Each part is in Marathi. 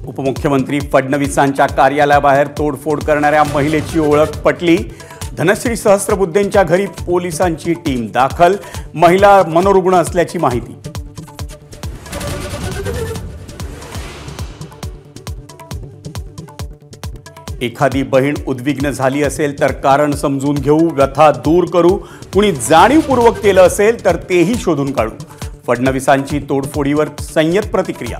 उपमुख्यमंत्री फडणवीसांच्या कार्यालयाबाहेर तोडफोड करणाऱ्या महिलेची ओळख पटली। धनश्री सहस्त्रबुद्धेंच्या घरी पोलिसांची टीम दाखल। महिला मनोरुग्ण असल्याची माहिती। एखादी बहीण उद्विग्न झाली असेल तर कारण समजून घेऊ, व्यथा दूर करू। कुणी जाणीवपूर्वक केलं असेल तर तेही शोधून काढू। फडणवीसांची तोडफोडीवर संयत प्रतिक्रिया।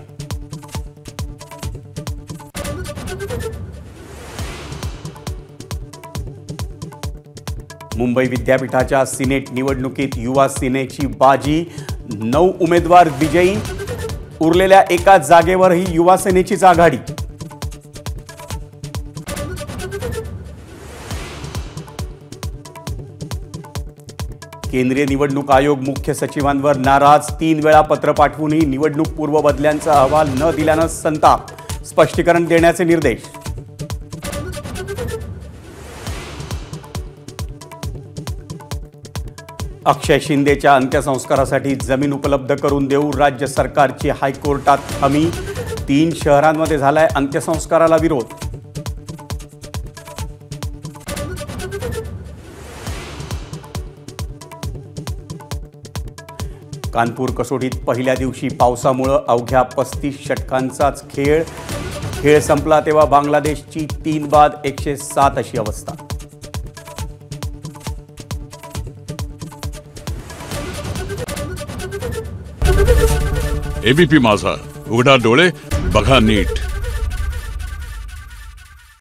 मुंबई विद्यापीठाच्या सिनेट निवडणुकीत युवा सेनेची बाजी। 9 उमेदवार विजयी। उरलेल्या एका जागेवरही युवा सेनेचीच आघाडी। केंद्रीय निवडणूक आयोग मुख्य सचिवांवर नाराज। 3 वेळा पत्र पाठवूनही निवडणूक पूर्व बदल्यांचा अहवाल न दिल्यानं संताप। स्पष्टीकरण देण्याचे निर्देश। अक्षय शिंदेच्या अंत्यसंस्कारासाठी जमीन उपलब्ध करून देऊ, राज्य सरकारची हायकोर्टात हमी। 3 शहरांमध्ये झालाय अंत्यसंस्काराला विरोध। कानपूर कसोटीत पहिल्या दिवशी पावसामुळे अवघ्या 35 षटकांचाच खेळ संपला तेव्हा बांगलादेशची 3 बाद 107 अशी अवस्था। एबीपी माझा, उघडा डोळे बघा नीट।